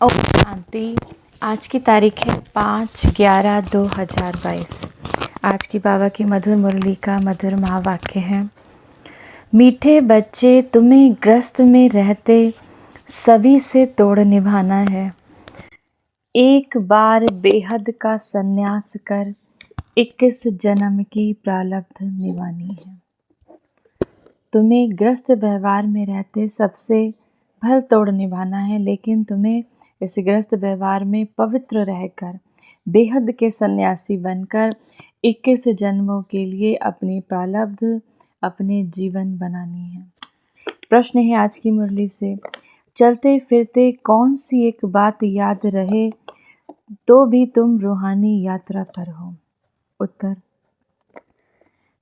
ओम शांति। आज की तारीख है 5/11/2022। आज की बाबा की मधुर मुरली का मधुर महावाक्य है। मीठे बच्चे, तुम्हें ग्रस्त में रहते सभी से तोड़ निभाना है। एक बार बेहद का संन्यास कर 21 जन्म की प्रारब्ध निभानी है। तुम्हें ग्रस्त व्यवहार में रहते सबसे भल तोड़ निभाना है, लेकिन तुम्हें इस ग्रस्त व्यवहार में पवित्र रहकर बेहद के सन्यासी बनकर 21 जन्मों के लिए अपनी प्रारब्ध अपने जीवन बनानी है। प्रश्न है आज की मुरली से, चलते फिरते कौन सी एक बात याद रहे तो भी तुम रूहानी यात्रा पर हो? उत्तर,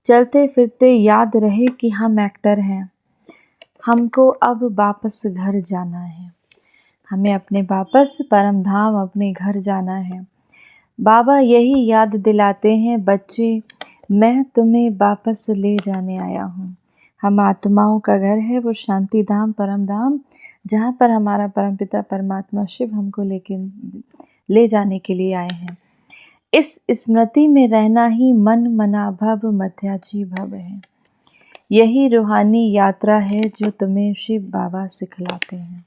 चलते फिरते याद रहे कि हम एक्टर हैं, हमको अब वापस घर जाना है। हमें अपने वापस परम धाम अपने घर जाना है। बाबा यही याद दिलाते हैं, बच्चे मैं तुम्हें वापस ले जाने आया हूँ। हम आत्माओं का घर है वो शांति धाम परम धाम, जहाँ पर हमारा परमपिता परमात्मा शिव हमको ले जाने के लिए आए हैं। इस स्मृति में रहना ही मन मना भव मध्याजी भव है। यही रूहानी यात्रा है जो तुम्हें शिव बाबा सिखलाते हैं।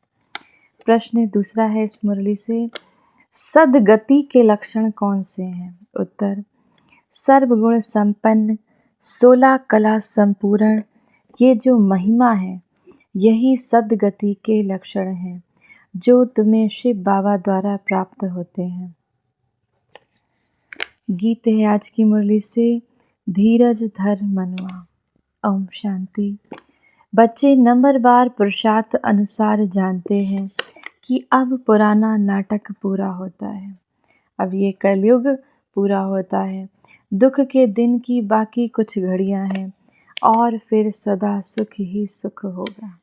प्रश्न दूसरा है इस मुरली से, सदगति के लक्षण कौन से हैं? उत्तर, सर्वगुण संपन्न, 16 कला संपूर्ण, ये जो महिमा है यही सदगति के लक्षण हैं जो तुम्हें शिव बाबा द्वारा प्राप्त होते हैं। गीत है आज की मुरली से, धीरज धर मनुआ। ओम शांति। बच्चे नंबरवार पुरुषार्थ अनुसार जानते हैं कि अब पुराना नाटक पूरा होता है। अब ये कलयुग पूरा होता है। दुख के दिन की बाकी कुछ घड़ियां हैं और फिर सदा सुख ही सुख होगा।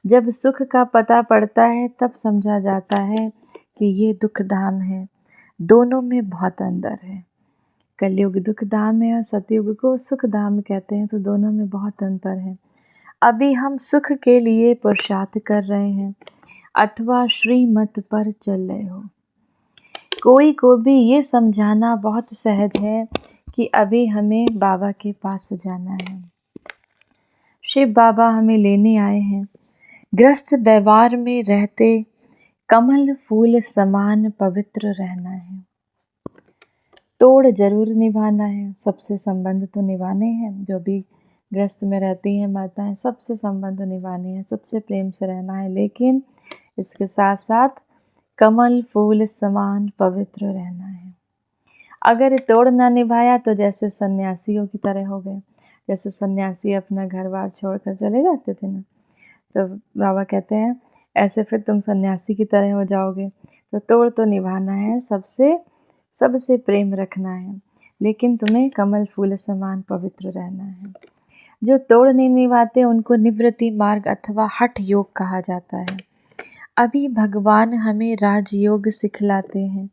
जब सुख का पता पड़ता है तब समझा जाता है कि ये दुख धाम है। दोनों में बहुत अंतर है। कलयुग दुख धाम है और सतयुग को सुख धाम कहते हैं, तो दोनों में बहुत अंतर है। अभी हम सुख के लिए पुरुषार्थ कर रहे हैं अथवा श्रीमत पर चल रहे हो। कोई को भी ये समझाना बहुत सहज है कि अभी हमें बाबा के पास जाना है। शिव बाबा हमें लेने आए हैं। ग्रस्त व्यवहार में रहते कमल फूल समान पवित्र रहना है। तोड़ जरूर निभाना है, सबसे संबंध तो निभाने हैं। जो भी ग्रस्त में रहती हैं माताएं, सबसे संबंध निभाने हैं, सबसे प्रेम से रहना है, लेकिन इसके साथ साथ कमल फूल समान पवित्र रहना है। अगर तोड़ ना निभाया तो जैसे सन्यासियों की तरह हो गए। जैसे सन्यासी अपना घर बार छोड़कर चले जाते थे ना, तो बाबा कहते हैं ऐसे फिर तुम सन्यासी की तरह हो जाओगे। तो तोड़ तो निभाना है, सबसे प्रेम रखना है, लेकिन तुम्हें कमल फूल समान पवित्र रहना है। जो तोड़ नहीं निभाते उनको निवृत्ति मार्ग अथवा हठ योग कहा जाता है। अभी भगवान हमें राजयोग सिखलाते हैं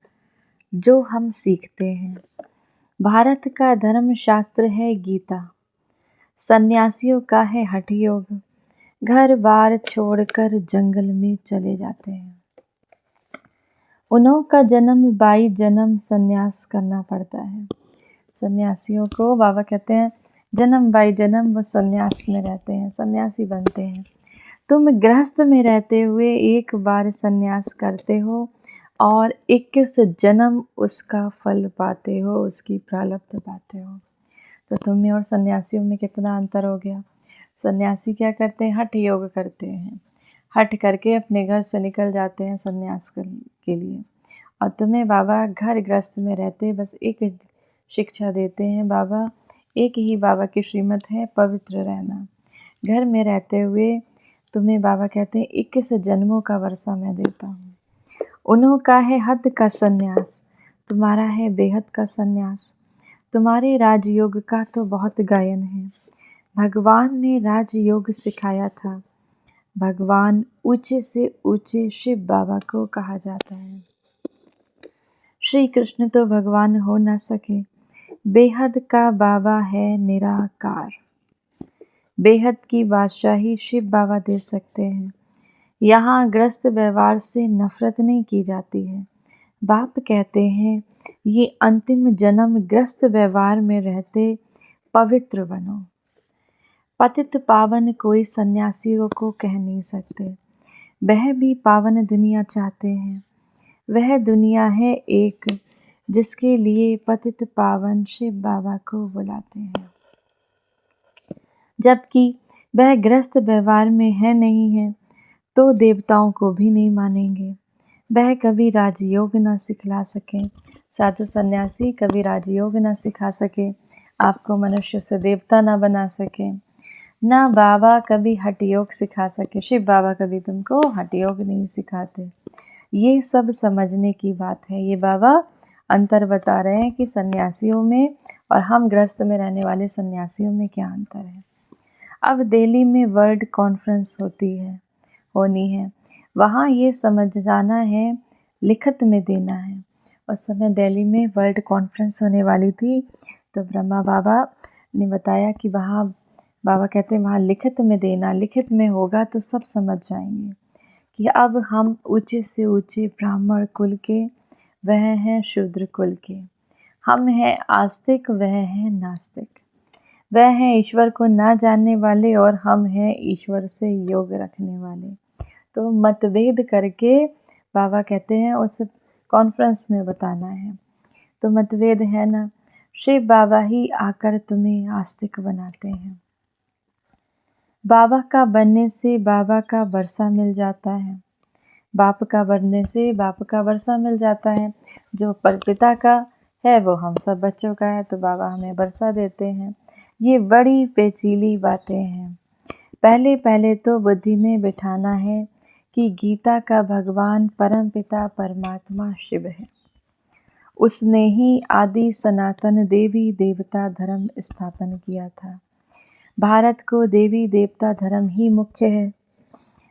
जो हम सीखते हैं। भारत का धर्म शास्त्र है गीता, सन्यासियों का है हठ योग। घर बार छोड़कर जंगल में चले जाते हैं। उन्हों का जन्म 22 जन्म सन्यास करना पड़ता है। सन्यासियों को बाबा कहते हैं जन्म 22 जन्म वो सन्यास में रहते हैं, सन्यासी बनते हैं। तुम गृहस्थ में रहते हुए एक बार सन्यास करते हो और 21 जन्म उसका फल पाते हो, उसकी प्रारब्ध पाते हो। तो तुम में और सन्यासियों में कितना अंतर हो गया। सन्यासी क्या करते हैं? हठ योग करते हैं। हठ करके अपने घर से निकल जाते हैं सन्यास के लिए। और तुम्हें बाबा घर गृहस्थ में रहते बस एक शिक्षा देते हैं। बाबा एक ही बाबा की श्रीमत है, पवित्र रहना। घर में रहते हुए तुम्हें बाबा कहते हैं 21 जन्मों का वर्षा मैं देता हूँ। उन्हों का है हद का सन्यास, तुम्हारा है बेहद का सन्यास। तुम्हारे राजयोग का तो बहुत गायन है। भगवान ने राजयोग सिखाया था। भगवान ऊंचे से ऊंचे शिव बाबा को कहा जाता है। श्री कृष्ण तो भगवान हो न सके, बेहद का बाबा है निराकार। बेहद की बादशाही शिव बाबा दे सकते हैं। यहाँ ग्रस्त व्यवहार से नफरत नहीं की जाती है। बाप कहते हैं ये अंतिम जन्म ग्रस्त व्यवहार में रहते पवित्र बनो। पतित पावन कोई सन्यासियों को कह नहीं सकते, वह भी पावन दुनिया चाहते हैं। वह दुनिया है एक जिसके लिए पतित पावन शिव बाबा को बुलाते हैं, जबकि वह ग्रस्त व्यवहार में है नहीं है तो देवताओं को भी नहीं मानेंगे। वह कभी राजयोग न सिखला सकें, साधु सन्यासी कभी राजयोग न सिखा सके, आपको मनुष्य से देवता न बना सके। ना बाबा कभी हठ योग सिखा सके, शिव बाबा कभी तुमको हठ योग नहीं सिखाते। ये सब समझने की बात है। ये बाबा अंतर बता रहे हैं कि सन्यासियों में और हम गृहस्थ में रहने वाले सन्यासियों में क्या अंतर है। अब दिल्ली में वर्ल्ड कॉन्फ्रेंस होनी है। वहाँ ये समझ जाना है, लिखित में देना है। उस समय दिल्ली में वर्ल्ड कॉन्फ्रेंस होने वाली थी, तो ब्रह्मा बाबा ने बताया कि वहाँ बाबा कहते हैं वहाँ लिखित में देना, लिखित में होगा तो सब समझ जाएंगे कि अब हम ऊंचे से ऊंचे ब्राह्मण कुल के, वह हैं शूद्र कुल के। हम हैं आस्तिक, वह हैं नास्तिक। वह हैं ईश्वर को ना जानने वाले और हम हैं ईश्वर से योग रखने वाले। तो मतभेद करके बाबा कहते हैं उस कॉन्फ्रेंस में बताना है। तो मतभेद है ना, शिव बाबा ही आकर तुम्हें आस्तिक बनाते हैं। बाबा का बनने से बाबा का वर्षा मिल जाता है, बाप का बनने से बाप का वर्षा मिल जाता है। जो पिता का है वो हम सब बच्चों का है, तो बाबा हमें वर्षा देते हैं। ये बड़ी पेचीली बातें हैं। पहले पहले तो बुद्धि में बिठाना है कि गीता का भगवान परम पिता परमात्मा शिव है। उसने ही आदि सनातन देवी देवता धर्म स्थापन किया था। भारत को देवी देवता धर्म ही मुख्य है।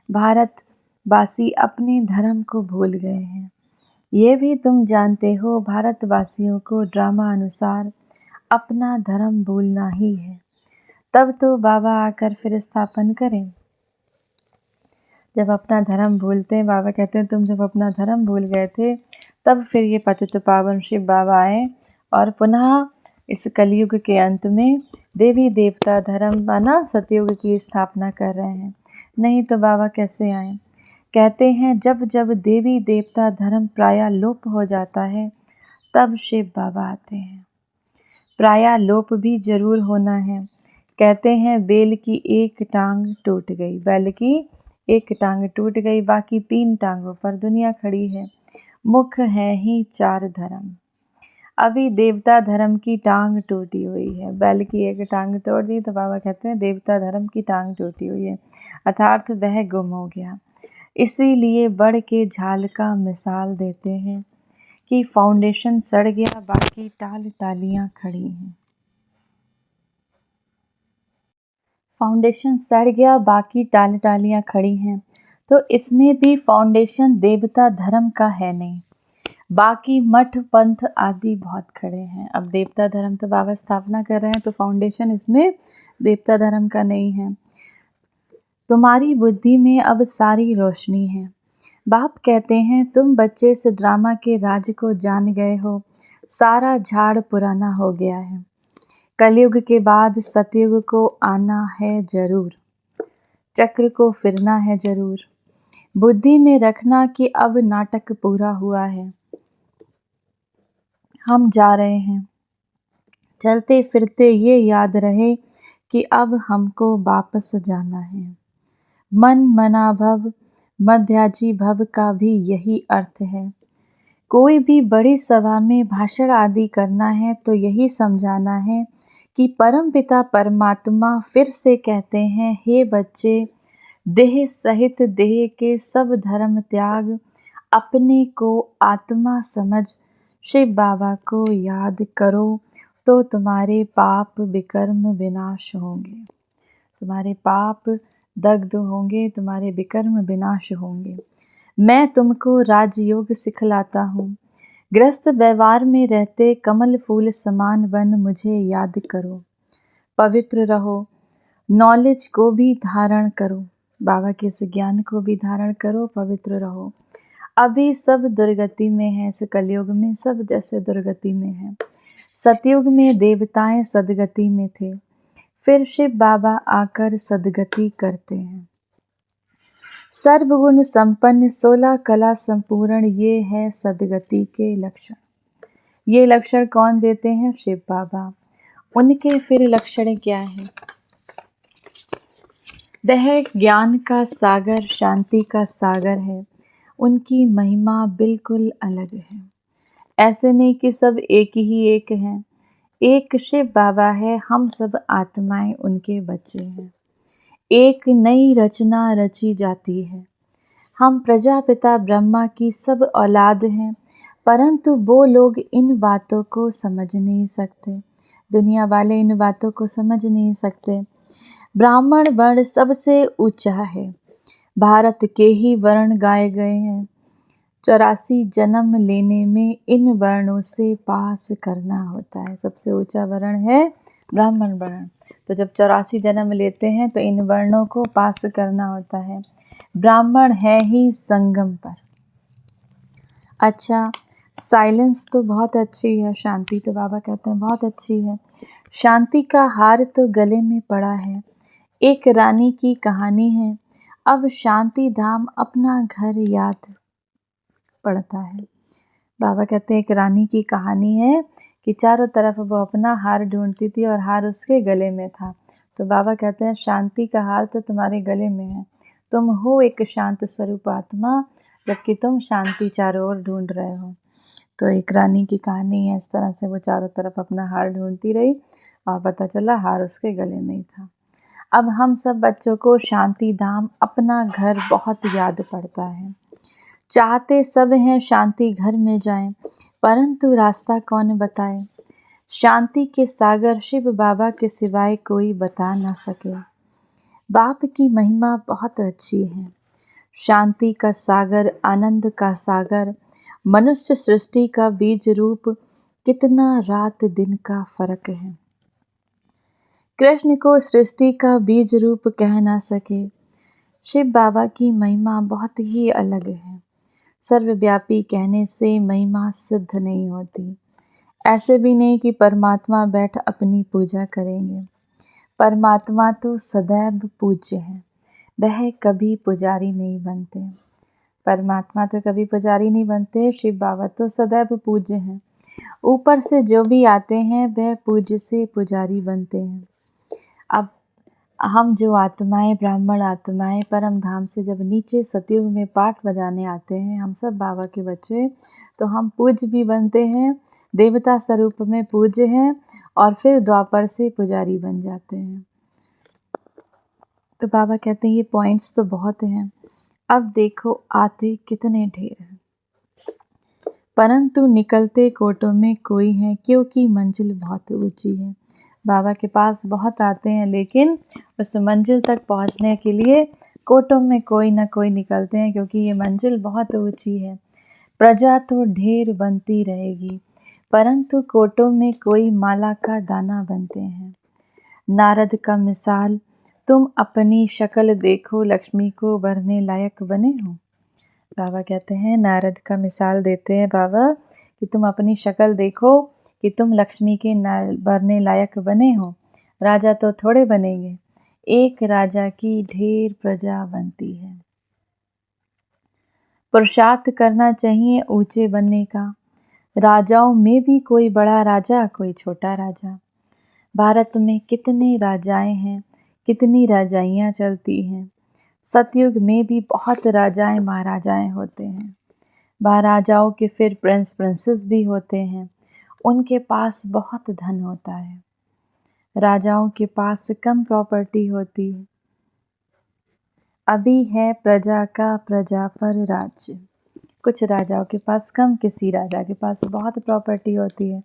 भारतवासी अपने धर्म को भूल गए हैं। ये भी तुम जानते हो, भारतवासियों को ड्रामा अनुसार अपना धर्म भूलना ही है। तब तो बाबा आकर फिर स्थापन करें। जब अपना धर्म भूलते हैं, बाबा कहते हैं तुम जब अपना धर्म भूल गए थे तब फिर ये पतित पावन शिव बाबा आए और पुनः इस कलयुग के अंत में देवी देवता धर्म बना सतयुग की स्थापना कर रहे हैं। नहीं तो बाबा कैसे आए। कहते हैं जब जब देवी देवता धर्म प्रायः लोप हो जाता है तब शिव बाबा आते हैं। प्रायः लोप भी जरूर होना है। कहते हैं बेल की एक टांग टूट गई, बैल की एक टांग टूट गई, बाकी 3 टांगों पर दुनिया खड़ी है। मुख है ही 4 धर्म। अभी देवता धर्म की टांग टूटी हुई है। बैल की एक टांग तोड़ दी तो बाबा कहते हैं देवता धर्म की टांग टूटी हुई है, अर्थात वह गुम हो गया। इसीलिए बढ़ के झाल का मिसाल देते हैं कि फाउंडेशन सड़ गया, बाकी टाल टालियां खड़ी हैं। फाउंडेशन सड़ गया, बाकी टाल टालियां खड़ी हैं। तो इसमें भी फाउंडेशन देवता धर्म का है नहीं, बाकी मठ पंथ आदि बहुत खड़े हैं। अब देवता धर्म तो बाबा स्थापना कर रहे हैं, तो फाउंडेशन इसमें देवता धर्म का नहीं है। तुम्हारी बुद्धि में अब सारी रोशनी है। बाप कहते हैं तुम बच्चे से ड्रामा के राज को जान गए हो। सारा झाड़ पुराना हो गया है। कलयुग के बाद सतयुग को आना है जरूर, चक्र को फिरना है जरूर। बुद्धि में रखना कि अब नाटक पूरा हुआ है, हम जा रहे हैं। चलते फिरते ये याद रहे कि अब हमको वापस जाना है। मन मना भव मध्याजी भव का भी यही अर्थ है। कोई भी बड़ी सभा में भाषण आदि करना है तो यही समझाना है कि परम पिता परमात्मा फिर से कहते हैं, हे बच्चे, देह सहित देह के सब धर्म त्याग, अपने को आत्मा समझ शिव बाबा को याद करो तो तुम्हारे पाप विकर्म विनाश होंगे। तुम्हारे पाप दग्ध होंगे, तुम्हारे विकर्म विनाश होंगे। मैं तुमको राजयोग सिखलाता हूँ। ग्रस्त व्यवहार में रहते कमल फूल समान बन मुझे याद करो। पवित्र रहो, नॉलेज को भी धारण करो। बाबा के इस ज्ञान को भी धारण करो, पवित्र रहो। अभी सब दुर्गति में है, इस कलयुग में सब जैसे दुर्गति में है। सतयुग में देवताएं सदगति में थे, फिर शिव बाबा आकर सदगति करते हैं। सर्वगुण संपन्न 16 कला संपूर्ण, ये है सदगति के लक्षण। ये लक्षण कौन देते हैं? शिव बाबा। उनके फिर लक्षण क्या है? वह ज्ञान का सागर, शांति का सागर है। उनकी महिमा बिल्कुल अलग है। ऐसे नहीं कि सब एक ही एक हैं। एक शिव बाबा है, हम सब आत्माएं उनके बच्चे हैं। एक नई रचना रची जाती है। हम प्रजापिता ब्रह्मा की सब औलाद हैं, परंतु वो लोग इन बातों को समझ नहीं सकते। दुनिया वाले इन बातों को समझ नहीं सकते। ब्राह्मण वर्ण सबसे ऊंचा है। भारत के ही वर्ण गाए गए हैं। 84 जन्म लेने में इन वर्णों से पास करना होता है। सबसे ऊंचा वर्ण है ब्राह्मण वर्ण। तो जब 84 जन्म लेते हैं तो इन वर्णों को पास करना होता है। ब्राह्मण है ही संगम पर। अच्छा, साइलेंस तो बहुत अच्छी है, शांति तो बाबा कहते हैं बहुत अच्छी है। शांति का हार तो गले में पड़ा है। एक रानी की कहानी है। अब शांति धाम अपना घर याद पड़ता है। बाबा कहते हैं एक रानी की कहानी है कि चारों तरफ वो अपना हार ढूंढती थी और हार उसके गले में था। तो बाबा कहते हैं शांति का हार तो तुम्हारे गले में है। तुम हो एक शांत स्वरूप आत्मा, जबकि तुम शांति चारों ओर ढूंढ रहे हो। तो एक रानी की कहानी है, इस तरह से वो चारों तरफ अपना हार ढूंढती रही और पता चला हार उसके गले में ही था। अब हम सब बच्चों को शांति धाम अपना घर बहुत याद पड़ता है। चाहते सब हैं शांति घर में जाएं, परंतु रास्ता कौन बताए। शांति के सागर शिव बाबा के सिवाय कोई बता ना सके। बाप की महिमा बहुत अच्छी है। शांति का सागर, आनंद का सागर, मनुष्य सृष्टि का बीज रूप, कितना रात दिन का फर्क है। कृष्ण को सृष्टि का बीज रूप कह ना सके। शिव बाबा की महिमा बहुत ही अलग है। सर्वव्यापी कहने से महिमा सिद्ध नहीं होती। ऐसे भी नहीं कि परमात्मा बैठ अपनी पूजा करेंगे। परमात्मा तो सदैव पूज्य है, वह कभी पुजारी नहीं बनते। परमात्मा तो कभी पुजारी नहीं बनते। शिव बाबा तो सदैव पूज्य हैं। ऊपर से जो भी आते हैं वह पूज्य से पुजारी बनते हैं। अब हम जो आत्माएं, ब्राह्मण आत्माएं परम धाम से जब नीचे सतयुग में पाठ बजाने आते हैं, हम सब बाबा के बच्चे, तो हम पूज्य भी बनते हैं, देवता स्वरूप में पूज्य हैं, और फिर द्वापर से पुजारी बन जाते हैं। तो बाबा कहते हैं ये पॉइंट्स तो बहुत हैं। अब देखो आते कितने ढेर हैं, परंतु निकलते कोटों में कोई है, क्योंकि मंजिल बहुत ऊंची है। बाबा के पास बहुत आते हैं, लेकिन उस मंजिल तक पहुंचने के लिए कोटों में कोई ना कोई निकलते हैं, क्योंकि ये मंजिल बहुत ऊंची है। प्रजा तो ढेर बनती रहेगी, परंतु कोटों में कोई माला का दाना बनते हैं। नारद का मिसाल, तुम अपनी शक्ल देखो, लक्ष्मी को भरने लायक बने हो। बाबा कहते हैं, नारद का मिसाल देते हैं बाबा कि तुम अपनी शक्ल देखो कि तुम लक्ष्मी के भरने लायक बने हो। राजा तो थोड़े बनेंगे, एक राजा की ढेर प्रजा बनती है। पुरुषार्थ करना चाहिए ऊंचे बनने का। राजाओं में भी कोई बड़ा राजा, कोई छोटा राजा। भारत में कितने राजाएं हैं, कितनी राजाइयाँ चलती हैं। सतयुग में भी बहुत राजाएं महाराजाएं होते हैं। महाराजाओं के फिर प्रिंस प्रिंसेस भी होते हैं। उनके पास बहुत धन होता है। राजाओं के पास कम प्रॉपर्टी होती है। अभी है प्रजा का प्रजा पर राज्य। कुछ राजाओं के पास कम, किसी राजा के पास बहुत प्रॉपर्टी होती है।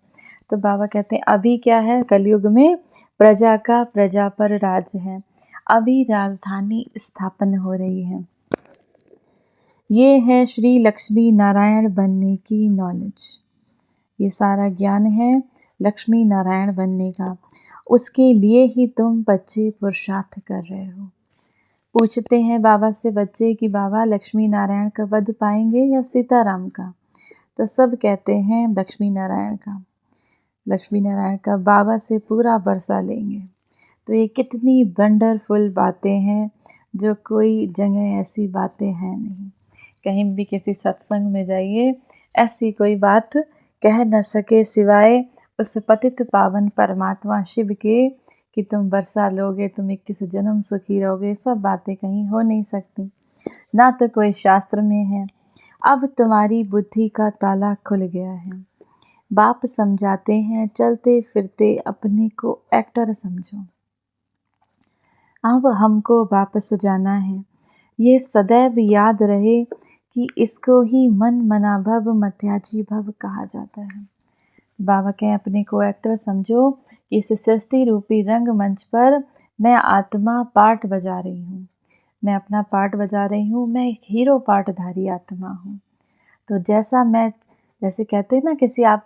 तो बाबा कहते हैं अभी क्या है, कलयुग में प्रजा का प्रजा पर राज्य है। अभी राजधानी स्थापन हो रही है। ये है श्री लक्ष्मी नारायण बनने की नॉलेज। ये सारा ज्ञान है लक्ष्मी नारायण बनने का। उसके लिए ही तुम बच्चे पुरुषार्थ कर रहे हो। पूछते हैं बाबा से बच्चे कि बाबा लक्ष्मी नारायण का वध पाएंगे या सीताराम का। तो सब कहते हैं लक्ष्मी नारायण का। लक्ष्मी नारायण का बाबा से पूरा बरसा लेंगे। तो ये कितनी वंडरफुल बातें हैं, जो कोई जगह ऐसी बातें हैं नहीं। कहीं भी किसी सत्संग में जाइए, ऐसी कोई बात कह न सके सिवाय उस पतित पावन परमात्मा शिव के कि तुम बरसा लोगे, तुम 21 जन्म सुखी रहोगे। सब बातें कहीं हो नहीं सकती, ना तो कोई शास्त्र में है। अब तुम्हारी बुद्धि का ताला खुल गया है। बाप समझाते हैं चलते फिरते अपने को एक्टर समझो। अब हमको वापस जाना है। ये सदैव याद रहे कि इसको ही मन मना भव मत्याजी भव कहा जाता है। बाबा कहें अपने को एक्टर समझो कि इस सृष्टि रूपी रंगमंच पर मैं आत्मा पार्ट बजा रही हूँ। मैं अपना पार्ट बजा रही हूँ। मैं एक हीरो पार्टधारी आत्मा हूँ। तो जैसे कहते हैं ना,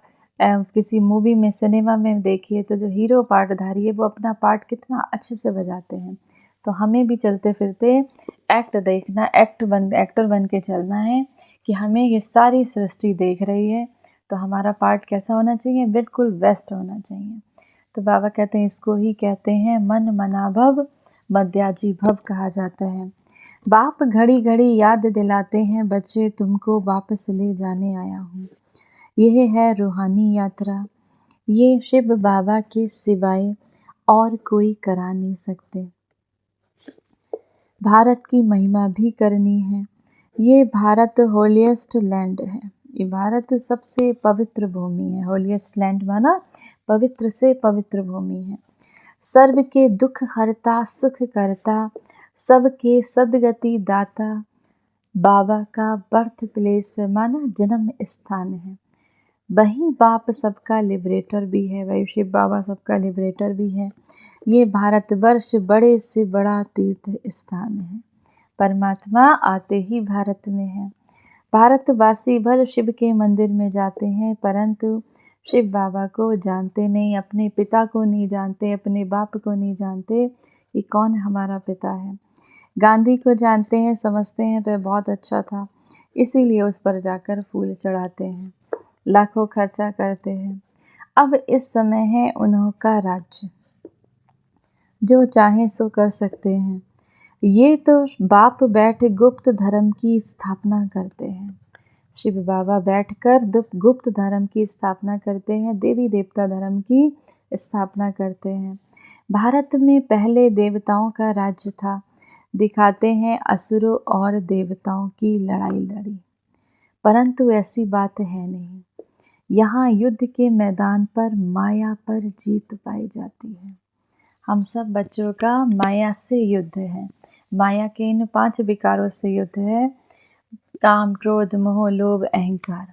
किसी मूवी में, सिनेमा में देखिए तो जो हीरो पार्टधारी है वो अपना पार्ट कितना अच्छे से बजाते हैं। तो हमें भी चलते फिरते एक्टर बन के चलना है कि हमें ये सारी सृष्टि देख रही है, तो हमारा पार्ट कैसा होना चाहिए, बिल्कुल बेस्ट होना चाहिए। तो बाबा कहते हैं इसको ही कहते हैं मन मना भव मध्याजी भव कहा जाता है। बाप घड़ी घड़ी याद दिलाते हैं बच्चे तुमको वापस ले जाने आया हूँ। यह है रूहानी यात्रा, ये शिव बाबा के सिवाय और कोई करा नहीं सकते। भारत की महिमा भी करनी है। ये भारत होलिएस्ट लैंड है। ये भारत सबसे पवित्र भूमि है। होलिएस्ट लैंड माना पवित्र से पवित्र भूमि है। सर्व के दुख हरता सुख करता, सबके सदगति दाता, बाबा का बर्थ प्लेस माना जन्म स्थान है। वही बाप सबका लिबरेटर भी है, वही शिव बाबा सबका लिबरेटर भी है। ये भारतवर्ष बड़े से बड़ा तीर्थ स्थान है। परमात्मा आते ही भारत में है। भारतवासी भल शिव के मंदिर में जाते हैं, परंतु शिव बाबा को जानते नहीं, अपने पिता को नहीं जानते, अपने बाप को नहीं जानते कि कौन हमारा पिता है। गांधी को जानते हैं, समझते हैं वह बहुत अच्छा था, इसीलिए उस पर जाकर फूल चढ़ाते हैं, लाखों खर्चा करते हैं। अब इस समय है उन्हों का राज्य, जो चाहें सो कर सकते हैं। ये तो बाप बैठ गुप्त धर्म की स्थापना करते हैं। शिव बाबा बैठकर गुप्त धर्म की स्थापना करते हैं, देवी देवता धर्म की स्थापना करते हैं। भारत में पहले देवताओं का राज्य था। दिखाते हैं असुरों और देवताओं की लड़ाई लड़ी, परंतु ऐसी बात है नहीं। यहाँ युद्ध के मैदान पर माया पर जीत पाई जाती है। हम सब बच्चों का माया से युद्ध है। माया के इन 5 विकारों से युद्ध है। काम, क्रोध, मोह, लोभ, अहंकार,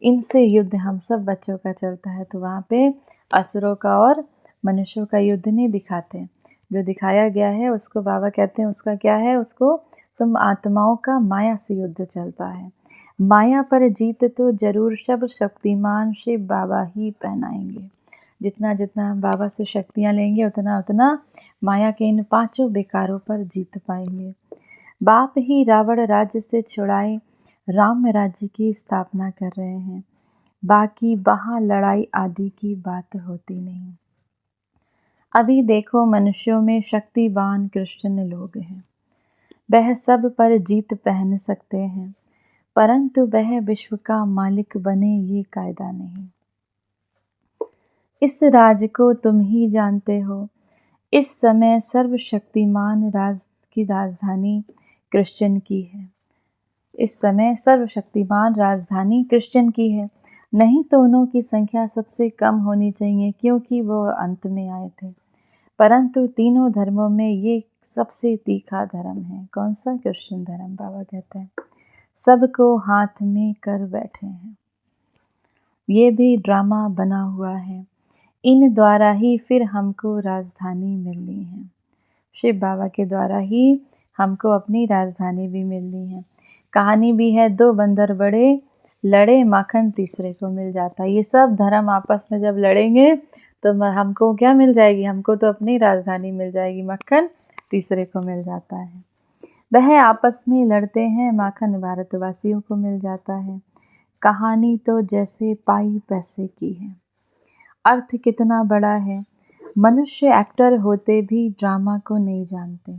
इनसे युद्ध हम सब बच्चों का चलता है। तो वहाँ पे असुरों का और मनुष्यों का युद्ध नहीं दिखाते। जो दिखाया गया है उसको बाबा कहते हैं, उसका क्या है, उसको तुम आत्माओं का माया से युद्ध चलता है। माया पर जीत तो जरूर सब शक्तिमान शिव बाबा ही पहनाएंगे। जितना जितना बाबा से शक्तियाँ लेंगे उतना उतना माया के इन 5 विकारों पर जीत पाएंगे। बाप ही रावण राज्य से छुड़ाए राम राज्य की स्थापना कर रहे हैं। बाकी वहाँ लड़ाई आदि की बात होती नहीं। अभी देखो मनुष्यों में शक्तिवान कृष्ण लोग हैं, वह सब पर जीत पहन सकते हैं, परंतु वह विश्व का मालिक बने ये कायदा नहीं। इस राज को तुम ही जानते हो। इस समय सर्वशक्तिमान की राजधानी कृष्ण की है। इस समय सर्वशक्तिमान राजधानी कृष्ण की है। नहीं तो उनकी संख्या सबसे कम होनी चाहिए, क्योंकि वो अंत में आए थे। परंतु तीनों धर्मों में ये सबसे तीखा धर्म है। कौन सा? कृष्ण धर्म। बाबा कहते हैं सबको हाथ में कर बैठे हैं। ये भी ड्रामा बना हुआ है। इन द्वारा ही फिर हमको राजधानी मिलनी है। शिव बाबा के द्वारा ही हमको अपनी राजधानी भी मिलनी है। कहानी भी है, 2 बंदर बड़े लड़े, माखन तीसरे को मिल जाता है। ये सब धर्म आपस में जब लड़ेंगे तो हमको क्या मिल जाएगी? हमको तो अपनी राजधानी मिल जाएगी, मक्खन तीसरे को मिल जाता है। वह आपस में लड़ते हैं, माखन भारतवासियों को मिल जाता है। कहानी तो जैसे पाई पैसे की है। अर्थ कितना बड़ा है, मनुष्य एक्टर होते भी ड्रामा को नहीं जानते।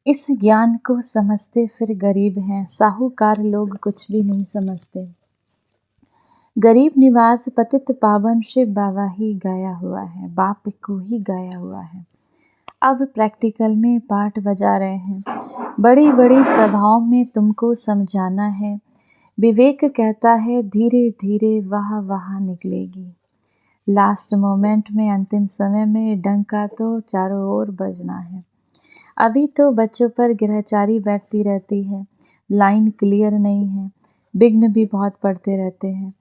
इस ज्ञान को समझते फिर गरीब हैं, साहूकार लोग कुछ भी नहीं समझते। गरीब निवास पतित पावन शिव बाबा ही गाया हुआ है, बाप को ही गाया हुआ है। अब प्रैक्टिकल में पाठ बजा रहे हैं। बड़ी बड़ी सभाओं में तुमको समझाना है। विवेक कहता है धीरे धीरे वाह वाह निकलेगी। लास्ट मोमेंट में, अंतिम समय में डंका तो चारों ओर बजना है। अभी तो बच्चों पर ग्रहचारी बैठती रहती है, लाइन क्लियर नहीं है, विघ्न भी बहुत पड़ते रहते हैं।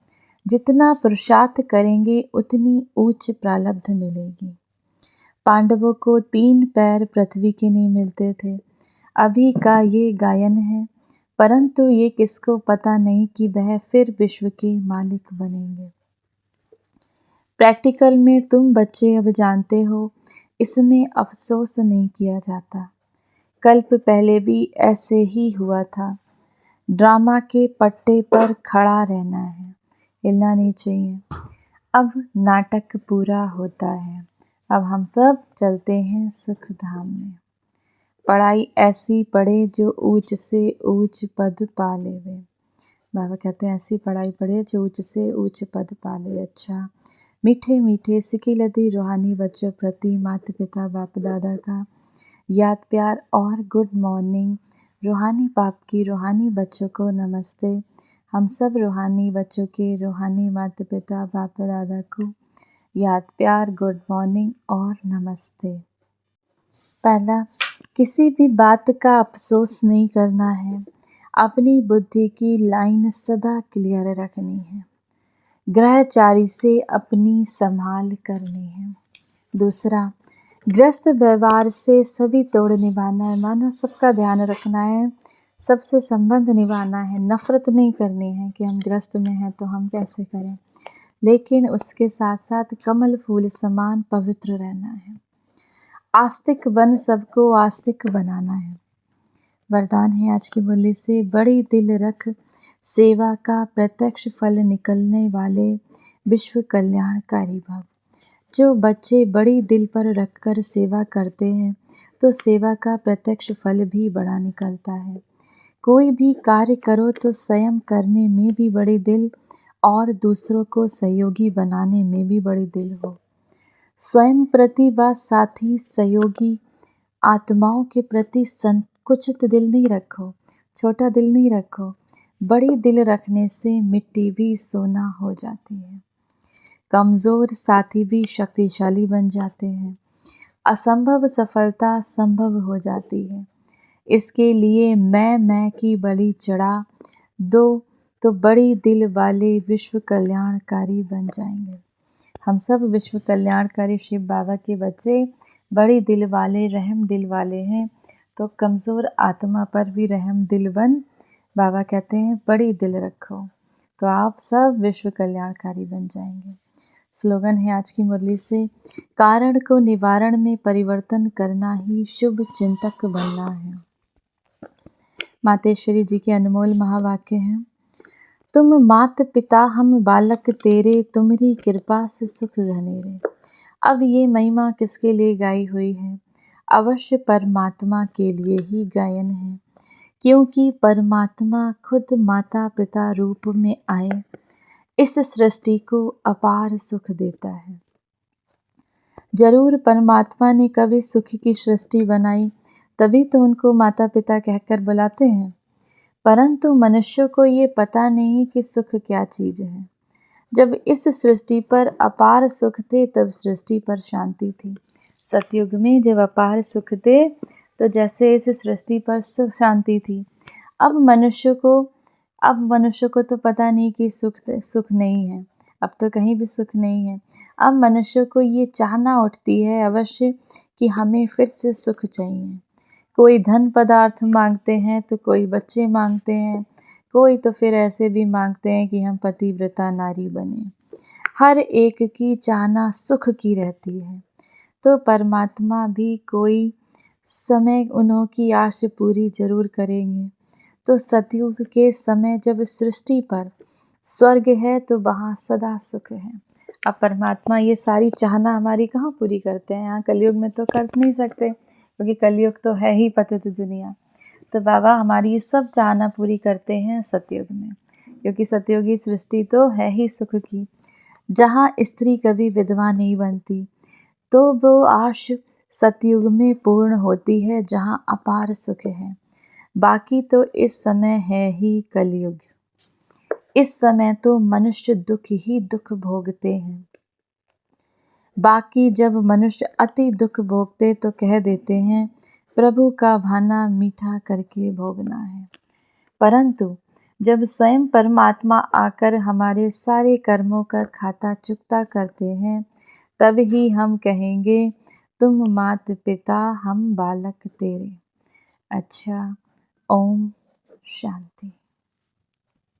जितना पुरुषार्थ करेंगे उतनी उच्च प्रारब्ध मिलेगी। पांडवों को 3 पैर पृथ्वी के नहीं मिलते थे। अभी का ये गायन है, परंतु ये किसको पता नहीं कि वह फिर विश्व के मालिक बनेंगे। प्रैक्टिकल में तुम बच्चे अब जानते हो, इसमें अफसोस नहीं किया जाता। कल्प पहले भी ऐसे ही हुआ था। ड्रामा के पट्टे पर खड़ा रहना है, हिलना नहीं चाहिए। अब नाटक पूरा होता है, अब हम सब चलते हैं सुख धाम में। पढ़ाई ऐसी पढ़े जो ऊंच से ऊंच पद पा लेवे। बाबा कहते हैं ऐसी पढ़ाई पढ़े जो ऊंच से ऊंच पद पा ले। अच्छा, मीठे मीठे सिकी लदी रूहानी बच्चों प्रति माता पिता बाप दादा का याद प्यार और गुड मॉर्निंग। रूहानी बाप की रूहानी बच्चों को नमस्ते। हम सब रूहानी बच्चों के रूहानी माता पिता बाप दादा को याद प्यार गुड मॉर्निंग और नमस्ते। पहला, किसी भी बात का अफसोस नहीं करना है। अपनी बुद्धि की लाइन सदा क्लियर रखनी है। ग्रहचारी से अपनी संभाल करनी है। दूसरा, ग्रस्त व्यवहार से सभी तोड़ निभाना है, माना सबका ध्यान रखना है, सबसे संबंध निभाना है। नफरत नहीं करनी है कि हम ग्रस्त में हैं तो हम कैसे करें, लेकिन उसके साथ साथ कमल फूल समान पवित्र रहना है। आस्तिक बन सबको आस्तिक बनाना है। वरदान है आज की मुरली से, बड़ी दिल रख सेवा का प्रत्यक्ष फल निकलने वाले विश्व कल्याणकारी भव। जो बच्चे बड़ी दिल पर रखकर सेवा करते हैं तो सेवा का प्रत्यक्ष फल भी बड़ा निकलता है। कोई भी कार्य करो तो स्वयं करने में भी बड़ी दिल और दूसरों को सहयोगी बनाने में भी बड़ी दिल हो। स्वयं प्रति व साथी सहयोगी आत्माओं के प्रति संकुचित दिल नहीं रखो, छोटा दिल नहीं रखो। बड़ी दिल रखने से मिट्टी भी सोना हो जाती है। कमज़ोर साथी भी शक्तिशाली बन जाते हैं। असंभव सफलता संभव हो जाती है। इसके लिए मैं की बलि चढ़ा दो तो बड़ी दिल वाले विश्व कल्याणकारी बन जाएंगे। हम सब विश्व कल्याणकारी शिव बाबा के बच्चे बड़ी दिल वाले रहम दिल वाले हैं, तो कमज़ोर आत्मा पर भी रहम दिल बन। बाबा कहते हैं बड़ी दिल रखो तो आप सब विश्व कल्याणकारी बन जाएंगे। स्लोगन है आज की मुरली से, कारण को निवारण में परिवर्तन करना ही शुभ चिंतक बनना है। मातेश्वरी जी के अनमोल महावाक्य हैं। तुम मात पिता हम बालक तेरे, तुम्हारी कृपा से सुख घनेरे। अब ये महिमा किसके लिए गाई हुई है? अवश्य परमात्मा के लिए ही गायन है, क्योंकि परमात्मा खुद माता पिता रूप में आए इस सृष्टि को अपार सुख देता है। जरूर परमात्मा ने कभी सुख की सृष्टि बनाई, तभी तो उनको माता पिता कहकर बुलाते हैं। परंतु मनुष्यों को ये पता नहीं कि सुख क्या चीज़ है। जब इस सृष्टि पर अपार सुख थे तब सृष्टि पर शांति थी। सतयुग में जब अपार सुख थे तो जैसे इस सृष्टि पर सुख शांति थी। अब मनुष्य को तो पता नहीं कि सुख नहीं है, अब तो कहीं भी सुख नहीं है। अब मनुष्य को ये चाहना उठती है अवश्य कि हमें फिर से सुख चाहिए। कोई धन पदार्थ मांगते हैं तो कोई बच्चे मांगते हैं, कोई तो फिर ऐसे भी मांगते हैं कि हम पतिव्रता नारी बने। हर एक की चाहना सुख की रहती है। तो परमात्मा भी कोई समय उन्हों की आश पूरी जरूर करेंगे। तो सतयुग के समय जब सृष्टि पर स्वर्ग है तो वहाँ सदा सुख है। अब परमात्मा ये सारी चाहना हमारी कहाँ पूरी करते हैं, यहाँ कलयुग में तो कर नहीं सकते, क्योंकि कलयुग तो है ही पतित दुनिया। तो बाबा हमारी ये सब चाहना पूरी करते हैं सतयुग में, क्योंकि सतयुगी सृष्टि तो है ही सुख की, जहाँ स्त्री कभी विधवा नहीं बनती। तो वो आश सतयुग में पूर्ण होती है, जहाँ अपार सुख है। बाकी तो इस समय है ही कलयुग। इस समय तो मनुष्य दुख ही दुख भोगते हैं। बाकी जब मनुष्य अति दुख भोगते तो कह देते हैं प्रभु का भाना मीठा करके भोगना है। परंतु जब स्वयं परमात्मा आकर हमारे सारे कर्मों का खाता चुकता करते हैं, तब ही हम कहेंगे तुम मात पिता हम बालक तेरे। अच्छा, ओम शांति।